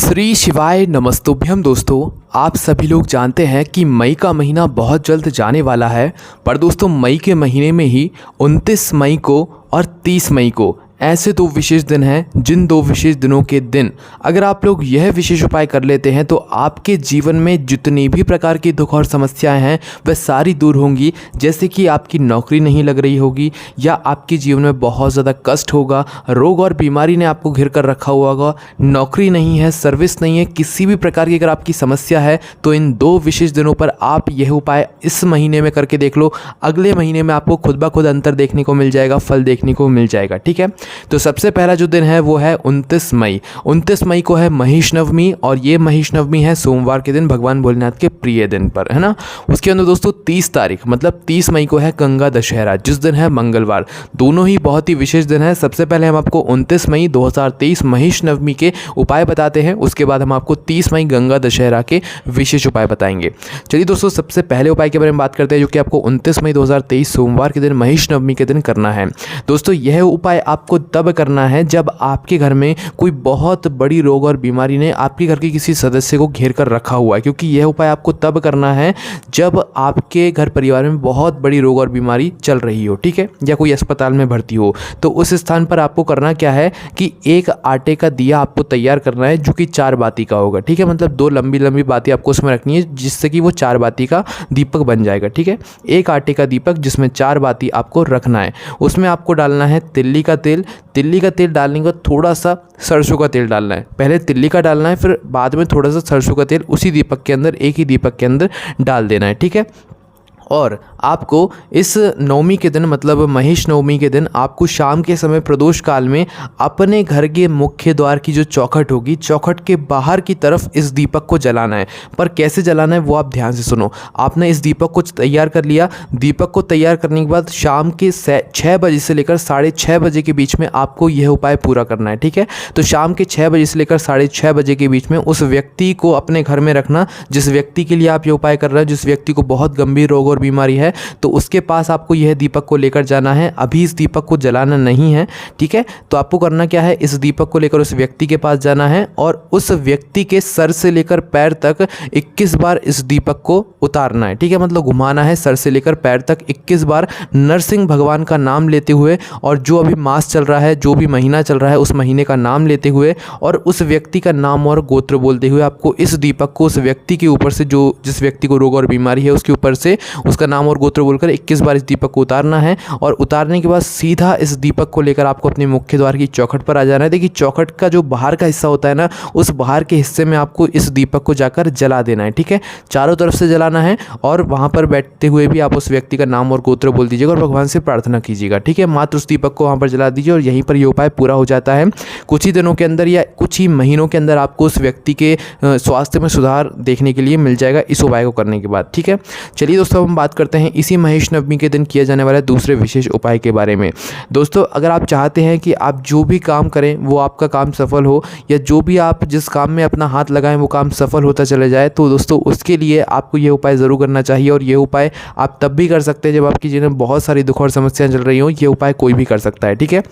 श्री शिवाय नमस्तुभ्यम। दोस्तों, आप सभी लोग जानते हैं कि मई का महीना बहुत जल्द जाने वाला है। पर दोस्तों, मई के महीने में ही 29 मई को और 30 मई को ऐसे दो विशेष दिन हैं, जिन दो विशेष दिनों के दिन अगर आप लोग यह विशेष उपाय कर लेते हैं तो आपके जीवन में जितनी भी प्रकार की दुख और समस्याएं हैं वह सारी दूर होंगी। जैसे कि आपकी नौकरी नहीं लग रही होगी, या आपके जीवन में बहुत ज़्यादा कष्ट होगा, रोग और बीमारी ने आपको घिर कर रखा हुआ होगा, नौकरी नहीं है, सर्विस नहीं है, किसी भी प्रकार की अगर आपकी समस्या है तो इन दो विशेष दिनों पर आप यह उपाय इस महीने में करके देख लो। अगले महीने में आपको खुद ब खुद अंतर देखने को मिल जाएगा, फल देखने को मिल जाएगा। ठीक है, तो सबसे पहला जो दिन है वो है 29 मई। 29 मई को है महिष नवमी, और ये महिष नवमी है सोमवार के दिन, भगवान भोलेनाथ के प्रिय दिन पर, है ना। उसके अंदर दोस्तों 30 तारीख मतलब 30 मई को है गंगा दशहरा, जिस दिन है मंगलवार। दोनों ही बहुत ही विशेष दिन है। सबसे पहले हम आपको 29 मई 2023 महिष नवमी के उपाय बताते हैं, उसके बाद हम आपको 30 मई गंगा दशहरा के विशेष उपाय बताएंगे। चलिए दोस्तों, सबसे पहले उपाय के बारे में बात करते हैं, जो कि आपको 29 मई 2023 सोमवार के दिन महिष नवमी के दिन करना है। दोस्तों, यह उपाय आपको तब करना है जब आपके घर में कोई बहुत बड़ी रोग और बीमारी ने आपके घर के किसी सदस्य को घेर कर रखा हुआ है, क्योंकि यह उपाय आपको तब करना है जब आपके घर परिवार में बहुत बड़ी रोग और बीमारी चल रही हो, ठीक है, या कोई अस्पताल में भर्ती हो। तो उस स्थान पर आपको करना क्या है कि एक आटे का दिया आपको तैयार करना है, जो कि 4 बाती का होगा। ठीक है, मतलब 2 लंबी लंबी बाती आपको उसमें रखनी है, जिससे कि वो 4 बाती का दीपक बन जाएगा। ठीक है, एक आटे का दीपक जिसमें 4 बाती आपको रखना है। उसमें आपको डालना है तिल्ली का तेल। तिल्ली का तेल डालने के बाद थोड़ा सा सरसों का तेल डालना है। पहले तिल्ली का डालना है, फिर बाद में थोड़ा सा सरसों का तेल उसी दीपक के अंदर, एक ही दीपक के अंदर डाल देना है। ठीक है, और आपको इस नवमी के दिन मतलब महिष नवमी के दिन आपको शाम के समय प्रदोष काल में अपने घर के मुख्य द्वार की जो चौखट होगी, चौखट के बाहर की तरफ इस दीपक को जलाना है। पर कैसे जलाना है वो आप ध्यान से सुनो। आपने इस दीपक को तैयार कर लिया। दीपक को तैयार करने के बाद शाम के 6 बजे से लेकर 6:30 बजे के बीच में आपको यह उपाय पूरा करना है। ठीक है, तो शाम के 6 बजे से लेकर 6:30 बजे के बीच में उस व्यक्ति को अपने घर में रखना, जिस व्यक्ति के लिए आप ये उपाय कर रहे हैं, जिस व्यक्ति को बहुत गंभीर रोग बीमारी है, तो उसके पास आपको यह दीपक को लेकर जाना है। अभी इस दीपक को जलाना नहीं है। ठीक है, तो आपको करना क्या है, इस दीपक को लेकर उस व्यक्ति के पास जाना है और उस व्यक्ति के सर से लेकर पैर तक 21 बार इस दीपक को उतारना है। ठीक है, मतलब घुमाना है सर से लेकर पैर तक 21 बार नरसिंह भगवान का नाम लेते हुए, और जो अभी मास चल रहा है, जो भी महीना चल रहा है, उस महीने का नाम लेते हुए और उस व्यक्ति का नाम और गोत्र बोलते हुए आपको इस दीपक को उस व्यक्ति के ऊपर से, जो जिस व्यक्ति को रोग और बीमारी है उसके ऊपर से उसका नाम और गोत्र बोलकर 21 बार इस दीपक को उतारना है। और उतारने के बाद सीधा इस दीपक को लेकर आपको अपने मुख्य द्वार की चौखट पर आ जाना है। देखिए, चौखट का जो बाहर का हिस्सा होता है ना, उस बाहर के हिस्से में आपको इस दीपक को जाकर जला देना है। ठीक है, चारों तरफ से जलाना है, और वहां पर बैठते हुए भी आप उस व्यक्ति का नाम और गोत्र बोल दीजिएगा और भगवान से प्रार्थना कीजिएगा। ठीक है, मात्र उस दीपक को वहां पर जला दीजिए और यहीं पर यह उपाय पूरा हो जाता है। कुछ ही दिनों के अंदर या कुछ ही महीनों के अंदर आपको उस व्यक्ति के स्वास्थ्य में सुधार देखने के लिए मिल जाएगा इस उपाय को करने के बाद। ठीक है, चलिए दोस्तों, हम बात करते हैं इसी महिष नवमी के दिन किया जाने वाला दूसरे विशेष उपाय के बारे में। दोस्तों, अगर आप चाहते हैं कि आप जो भी काम करें वो आपका काम सफल हो, या जो भी आप जिस काम में अपना हाथ लगाएं वो काम सफल होता चले जाए, तो दोस्तों उसके लिए आपको ये उपाय ज़रूर करना चाहिए। और ये उपाय आप तब भी कर सकते हैं जब आपकी जीवन में बहुत सारी दुख और समस्याएं चल रही हों। ये उपाय कोई भी कर सकता है। ठीक है,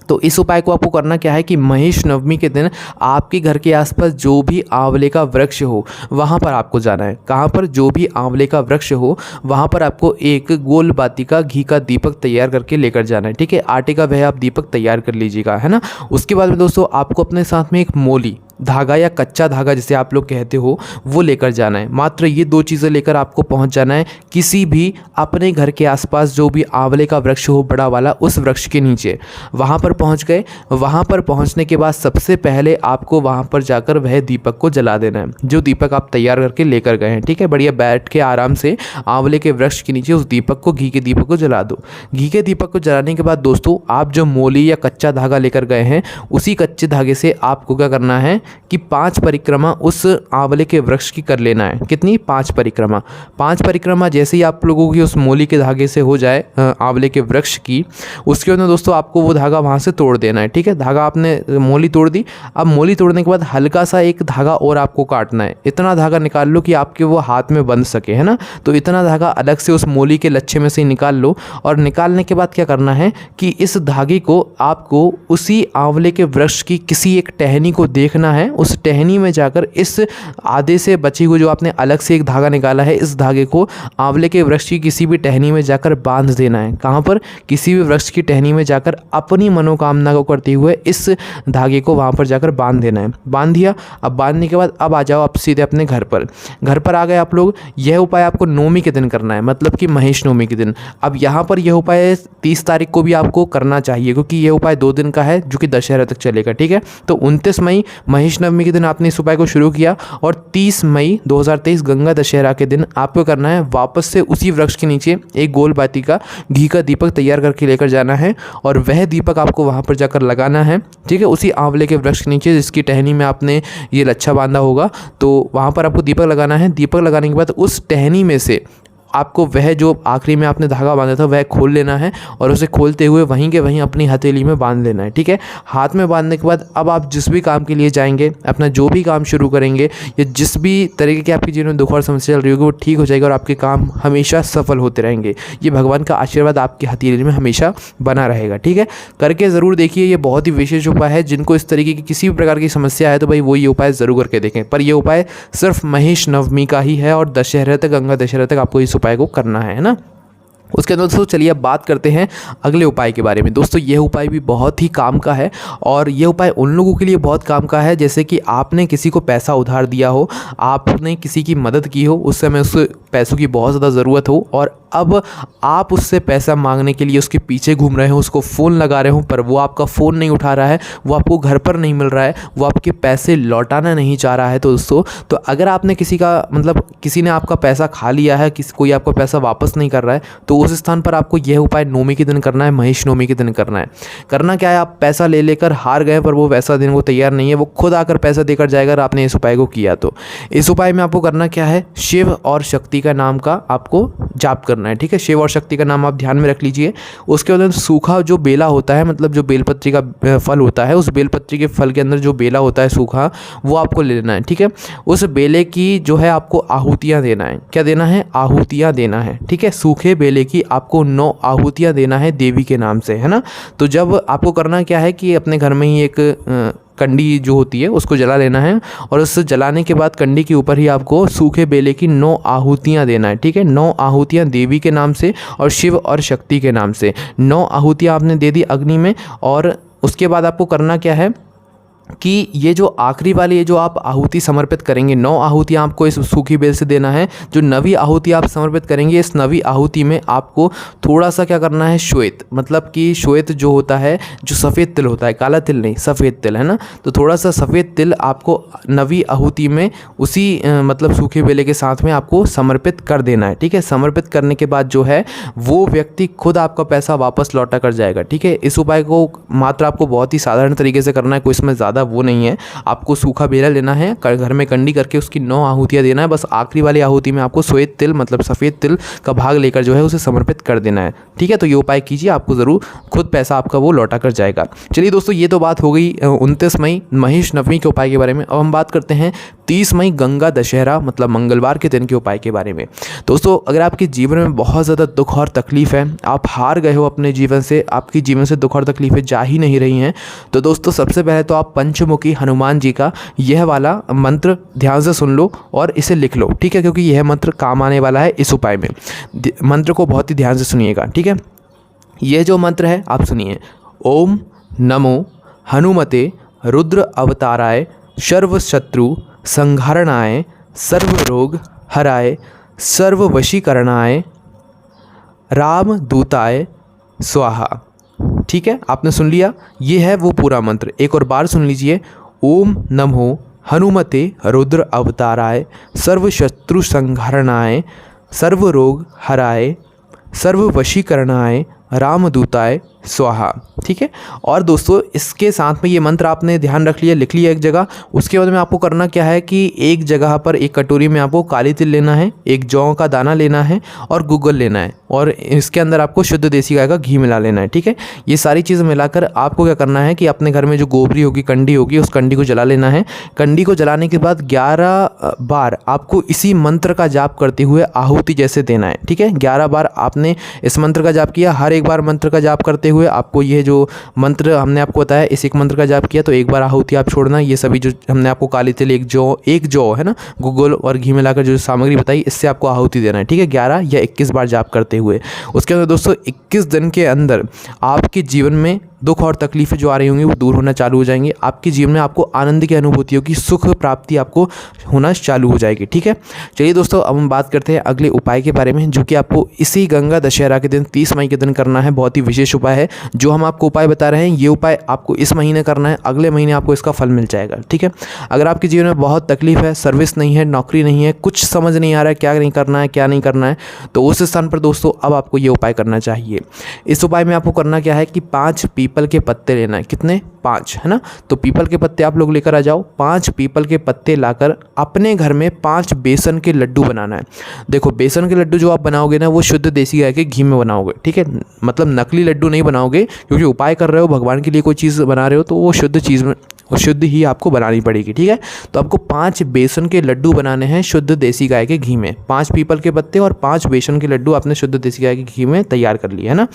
तो इस उपाय को आपको करना क्या है कि महिष नवमी के दिन आपके घर के आसपास जो भी आंवले का वृक्ष हो वहाँ पर आपको जाना है। कहाँ पर? जो भी आंवले का वृक्ष हो वहाँ पर आपको एक गोल बाती का घी का दीपक तैयार करके लेकर जाना है। ठीक है, आटे का वह आप दीपक तैयार कर लीजिएगा, है ना। उसके बाद में दोस्तों आपको अपने साथ में एक मोली धागा या कच्चा धागा जिसे आप लोग कहते हो वो लेकर जाना है। मात्र ये 2 चीज़ें लेकर आपको पहुंच जाना है किसी भी अपने घर के आसपास जो भी आंवले का वृक्ष हो बड़ा वाला, उस वृक्ष के नीचे वहाँ पर पहुँच गए। वहाँ पर पहुँचने के बाद सबसे पहले आपको वहाँ पर जाकर वह दीपक को जला देना है, जो दीपक आप तैयार करके लेकर गए हैं। ठीक है, बढ़िया बैठ के आराम से आंवले के वृक्ष के नीचे उस दीपक को, घी के दीपक को जला दो। घी के दीपक को जलाने के बाद दोस्तों आप जो मोली या कच्चा धागा लेकर गए हैं, उसी कच्चे धागे से आपको क्या करना है कि 5 परिक्रमा उस आंवले के वृक्ष की कर लेना है। कितनी? 5 परिक्रमा। 5 परिक्रमा जैसे ही आप लोगों की उस मोली के धागे से हो जाए आंवले के वृक्ष की, उसके बाद दोस्तों आपको वो धागा वहाँ से तोड़ देना है। ठीक है, धागा आपने मोली तोड़ दी। अब मोली तोड़ने के बाद हल्का सा एक धागा और आपको काटना है। इतना धागा निकाल लो कि आपके वो हाथ में बंध सके, है ना। तो इतना धागा अलग से उस मोली के लच्छे में से निकाल लो, और निकालने के बाद क्या करना है कि इस धागे को आपको उसी आंवले के वृक्ष की किसी एक टहनी को देखना करना है, उस टहनी में जाकर इस आधे से बची हुई जो आपने अलग से एक धागा निकाला है, इस धागे को आंवले के वृक्ष की किसी भी टहनी में जाकर बांध देना है। कहाँ पर? किसी भी वृक्ष की टहनी में जाकर अपनी मनोकामना को करते हुए इस धागे को वहाँ पर जाकर बांध देना है। बांध दिया। अब बांधने के बाद अब आ जाओ आप सीधे अपने घर पर। घर पर आ गए आप लोग। यह उपाय आपको नवमी के दिन करना है, मतलब कि महेश नवमी के दिन। अब यहाँ पर यह उपाय 30 तारीख को भी आपको करना चाहिए, क्योंकि यह उपाय 2 दिन का है जो कि दशहरा तक चलेगा। ठीक है, तो 29 मई महेश नवमी के दिन आपने इस उपाय को शुरू किया और 30 मई 2023 गंगा दशहरा के दिन आपको करना है वापस से उसी वृक्ष के नीचे एक गोल बाती का घी का दीपक तैयार करके लेकर जाना है और वह दीपक आपको वहाँ पर जाकर लगाना है। ठीक है, उसी आंवले के वृक्ष के नीचे जिसकी टहनी में आपने ये लच्छा बांधा होगा, तो वहाँ पर आपको दीपक लगाना है। दीपक लगाने के बाद उस टहनी में से आपको वह जो आखिरी में आपने धागा बांधा था वह खोल लेना है और उसे खोलते हुए वहीं के वहीं अपनी हथेली में बांध लेना है। ठीक है, हाथ में बांधने के बाद अब आप जिस भी काम के लिए जाएंगे, अपना जो भी काम शुरू करेंगे या जिस भी तरीके की आपके जीवन में दुख और समस्या चल रही होगी वो ठीक हो जाएगा और आपके काम हमेशा सफल होते रहेंगे। ये भगवान का आशीर्वाद आपकी हथेली में हमेशा बना रहेगा। ठीक है, करके ज़रूर देखिए, ये बहुत ही विशेष उपाय है। जिनको इस तरीके की किसी भी प्रकार की समस्या है तो भाई वो ये उपाय ज़रूर करके देखें। पर यह उपाय सिर्फ महेश नवमी का ही है और दशहरा तक, गंगा दशहरा तक आपको इस उपाय को करना है ना। उसके अंदर दोस्तों चलिए अब बात करते हैं अगले उपाय के बारे में। दोस्तों यह उपाय भी बहुत ही काम का है और यह उपाय उन लोगों के लिए बहुत काम का है जैसे कि आपने किसी को पैसा उधार दिया हो, आपने किसी की मदद की हो, उस समय उस पैसों की बहुत ज़्यादा ज़रूरत हो और अब आप उससे पैसा मांगने के लिए उसके पीछे घूम रहे हो, उसको फ़ोन लगा रहे हो पर वो आपका फ़ोन नहीं उठा रहा है, वो आपको घर पर नहीं मिल रहा है, वो आपके पैसे लौटाना नहीं चाह रहा है। तो दोस्तों, तो अगर आपने किसी का मतलब किसी ने आपका पैसा खा लिया है, कोई आपका पैसा वापस नहीं कर रहा है, तो उस स्थान पर आपको यह उपाय नवमी के दिन करना है, महेश नवमी के दिन करना है। करना क्या है, आप पैसा ले लेकर हार गए पर वो पैसा देने को तैयार नहीं है, वो खुद आकर पैसा देकर जाएगा और आपने इस उपाय को किया। तो इस उपाय में आपको करना क्या है, शिव और शक्ति का नाम का आपको जाप करना है। ठीक है, शिव और शक्ति का नाम आप ध्यान में रख लीजिए। उसके बाद सूखा जो बेला होता है, मतलब जो बेलपत्री का फल होता है, उस बेलपत्री के फल के अंदर जो बेला होता है सूखा, वो आपको ले लेना है। ठीक है, उस बेले की जो है आपको आहुतियाँ देना है। क्या देना है? आहुतियाँ देना है। ठीक है, सूखे बेले की आपको 9 आहुतियाँ देना है देवी के नाम से, है ना। तो जब आपको करना क्या है कि अपने घर में ही एक कंडी जो होती है उसको जला लेना है और उस जलाने के बाद कंडी के ऊपर ही आपको सूखे बेले की 9 आहुतियाँ देना है। ठीक है, 9 आहुतियाँ देवी के नाम से और शिव और शक्ति के नाम से 9 आहुतियाँ आपने दे दी अग्नि में। और उसके बाद आपको करना क्या है कि ये जो आखिरी वाली ये जो आप आहुति समर्पित करेंगे, 9 आहुतियाँ आपको इस सूखी बेल से देना है। जो 9वीं आहुति आप समर्पित करेंगे, इस 9वीं आहुति में आपको थोड़ा सा क्या करना है, श्वेत, मतलब कि श्वेत जो होता है, जो सफ़ेद तिल होता है, काला तिल नहीं, सफ़ेद तिल, है ना। तो थोड़ा सा सफ़ेद तिल आपको 9वीं आहुति में उसी मतलब सूखे बेले के साथ में आपको समर्पित कर देना है। ठीक है, समर्पित करने के बाद जो है वो व्यक्ति खुद आपका पैसा वापस लौटा कर जाएगा। ठीक है, इस उपाय को मात्र आपको बहुत ही साधारण तरीके से करना है, कोई इसमें ज़्यादा वो नहीं है। आपको सूखा बेला लेना है, घर में कंडी करके उसकी 9 आहुतियाँ देना है। बस आखिरी वाली आहुति में आपको श्वेत तिल मतलब सफ़ेद तिल का भाग लेकर जो है उसे समर्पित कर देना है। ठीक है, तो ये उपाय कीजिए, आपको ज़रूर खुद पैसा आपका वो लौटा कर जाएगा। चलिए दोस्तों, ये तो बात हो गई 29 मई महेश नवमी के उपाय के बारे में। अब हम बात करते हैं 30 मई गंगा दशहरा मतलब मंगलवार के दिन के उपाय के बारे में। दोस्तों, अगर आपके जीवन में बहुत ज़्यादा दुख और तकलीफ़ है, आप हार गए हो अपने जीवन से, आपकी जीवन से दुख और तकलीफ़ें जा ही नहीं रही हैं, तो दोस्तों सबसे पहले तो आप पंचमुखी हनुमान जी का यह वाला मंत्र ध्यान से सुन लो और इसे लिख लो। ठीक है, क्योंकि यह मंत्र काम आने वाला है इस उपाय में। मंत्र को बहुत ही ध्यान से सुनिएगा। ठीक है, यह जो मंत्र है आप सुनिए। ओम नमो हनुमते रुद्र अवताराय सर्व शत्रु संहारणाय सर्व रोग हराय सर्व वशीकरणाय राम दूताय स्वाहा। ठीक है, आपने सुन लिया, ये है वो पूरा मंत्र। एक और बार सुन लीजिए। ओम नमो हनुमते रुद्र अवताराय सर्व शत्रु संहारणाय सर्व रोग हराय सर्व वशीकरणाय रामदूताय स्वाहा। ठीक है, और दोस्तों इसके साथ में ये मंत्र आपने ध्यान रख लिया, लिख लिया एक जगह। उसके बाद में आपको करना क्या है कि एक जगह पर एक कटोरी में आपको काली तिल लेना है, एक जौ का दाना लेना है और गूगल लेना है और इसके अंदर आपको शुद्ध देसी गाय का घी मिला लेना है। ठीक है, ये सारी चीज़ें मिलाकर आपको क्या करना है कि अपने घर में जो गोबरी होगी, कंडी होगी, उस कंडी को जला लेना है। कंडी को जलाने के बाद 11 बार आपको इसी मंत्र का जाप करते हुए आहुति जैसे देना है। ठीक है, 11 बार आपने इस मंत्र का जाप किया, हर एक बार मंत्र का जाप करते हुए आपको ये जो मंत्र हमने आपको बताया, इस एक मंत्र का जाप किया तो एक बार आहुति आप छोड़ना। ये सभी जो हमने आपको काली तिल, एक जौ है ना, गूगल और घी मिलाकर जो सामग्री बताई, इससे आपको आहुति देना है, ठीक है, 11 या 21 बार जाप करते हुए। उसके अंदर दोस्तों 21 दिन के अंदर आपके जीवन में दुख और तकलीफें जो आ रही होंगी वो दूर होना चालू हो जाएंगी। आपके जीवन में आपको आनंद की अनुभूति होगी, सुख प्राप्ति आपको होना चालू हो जाएगी, ठीक है। चलिए दोस्तों, अब हम बात करते हैं अगले उपाय के बारे में, जो कि आपको इसी गंगा दशहरा के दिन 30 मई के दिन करना है। बहुत ही विशेष उपाय है जो हम आपको उपाय बता रहे हैं। ये उपाय आपको इस महीने करना है, अगले महीने आपको इसका फल मिल जाएगा, ठीक है। अगर आपके जीवन में बहुत तकलीफ है, सर्विस नहीं है, नौकरी नहीं है, कुछ समझ नहीं आ रहा है क्या नहीं करना है क्या नहीं करना है, तो उस स्थान पर दोस्तों अब आपको ये उपाय करना चाहिए। इस उपाय में आपको करना क्या है कि 5 पीपल के पत्ते लेना है। कितने? 5, है ना। तो पीपल के पत्ते आप लोग लेकर आ जाओ। 5 पीपल के पत्ते लाकर अपने घर में 5 बेसन के लड्डू बनाना है। देखो, बेसन के लड्डू जो आप बनाओगे ना, वो शुद्ध देसी गाय के घी में बनाओगे, ठीक है। मतलब नकली लड्डू नहीं बनाओगे, क्योंकि उपाय कर रहे हो, भगवान के लिए कोई चीज़ बना रहे हो, तो वो शुद्ध चीज़ में और शुद्ध ही आपको बनानी पड़ेगी, ठीक है। तो आपको 5 बेसन के लड्डू बनाने हैं शुद्ध देसी गाय के घी में। 5 पीपल के पत्ते और 5 बेसन के लड्डू आपने शुद्ध देसी गाय के घी में तैयार कर लिए, है ना।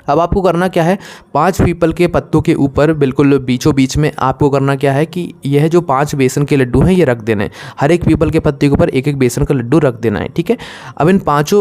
अब आपको करना क्या है, 5 पीपल के पत्तों के ऊपर बिल्कुल बीचों बीच में आपको करना क्या है कि यह जो 5 बेसन के लड्डू हैं ये रख देने हैं। हर एक पीपल के पत्ते के ऊपर एक एक बेसन का लड्डू रख देना है, ठीक है। अब इन 5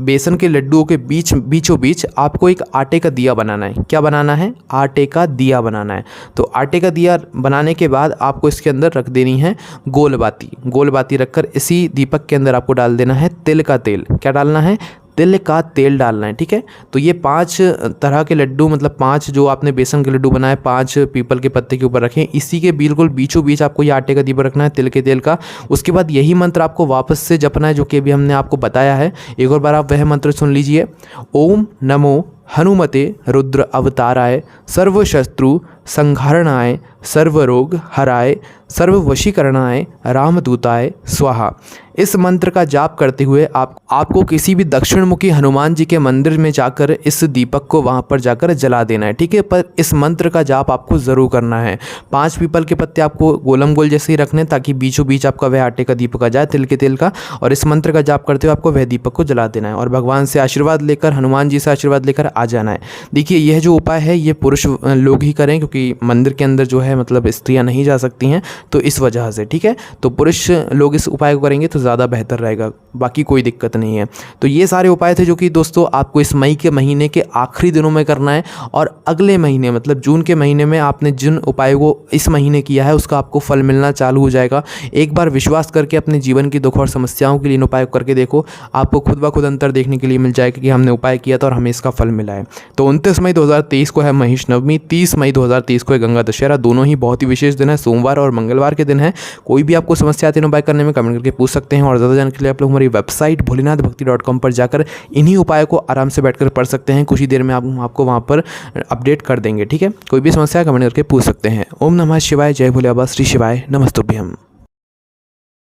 बेसन के लड्डुओं के बीचों बीच आपको एक आटे का दिया बनाना है। क्या बनाना है? आटे का दिया बनाना है। तो आटे का दिया बनाने के बाद आपको इसके अंदर रख देनी है गोल बाती। गोल बाती रखकर इसी दीपक के अंदर आपको डाल देना है तिल का तेल। क्या डालना है? तिल का तेल डालना है, ठीक है। तो ये 5 तरह के लड्डू, मतलब 5 जो आपने बेसन के लड्डू बनाए 5 पीपल के पत्ते के ऊपर रखें, इसी के बिल्कुल बीचों बीच आपको ये आटे का दीपक रखना है तिल के तेल का। उसके बाद यही मंत्र आपको वापस से जपना है जो कि अभी हमने आपको बताया है। एक और बार आप वह मंत्र सुन लीजिए। ओम नमो हनुमते रुद्र अवताराय सर्वशत्रु संहारणाय सर्वरोग हराय सर्ववशीकरणाय रामदूताय स्वाहा। इस मंत्र का जाप करते हुए आपको किसी भी दक्षिणमुखी हनुमान जी के मंदिर में जाकर इस दीपक को वहां पर जाकर जला देना है, ठीक है। पर इस मंत्र का जाप आपको ज़रूर करना है। 5 पीपल के पत्ते आपको गोलम गोल जैसे ही रखने, ताकि बीचों बीच आपका वह आटे का दीपक आ जाए तिल के तेल का, और इस मंत्र का जाप करते हुए आपको वह दीपक को जला देना है और भगवान से आशीर्वाद लेकर, हनुमान जी से आशीर्वाद लेकर आ जाना है। देखिए, यह जो उपाय है ये पुरुष लोग ही करें, क्योंकि मंदिर के अंदर जो है मतलब स्त्रियाँ नहीं जा सकती हैं, तो इस वजह से, ठीक है। तो पुरुष लोग इस उपाय को करेंगे तो ज़्यादा बेहतर रहेगा, बाकी कोई दिक्कत नहीं है। तो ये सारे उपाय थे जो कि दोस्तों आपको इस मई के महीने के आखिरी दिनों में करना है, और अगले महीने मतलब जून के महीने में आपने जिन उपायों को इस महीने किया है उसका आपको फल मिलना चालू हो जाएगा। एक बार विश्वास करके अपने जीवन की दुख और समस्याओं के लिए इन उपायों करके देखो, आपको खुद ब खुद अंतर देखने के लिए मिल जाएगा कि हमने उपाय किया था और हमें इसका फल मिला है। तो 29 मई 2023 को है महिष नवमी, 30 मई 2023 को है गंगा दशहरा। दोनों ही बहुत ही विशेष दिन है, सोमवार और मंगलवार के दिन है। कोई भी आपको समस्या आती है उपाय करने में, कमेंट करके पूछ सकते हैं। और ज़्यादा जानने के लिए आप लोग हमारी वेबसाइट भोलेनाथभक्ति.com पर जाकर इन्हीं उपायों को आराम से बैठकर पढ़ सकते हैं। कुछ ही देर में आपको वहाँ पर अपडेट कर देंगे, ठीक है। कोई भी समस्या कमेंट करके पूछ सकते हैं। ओम नमः शिवाय, जय भोले बाबा, श्री शिवाय, नमस्तुभ्यम।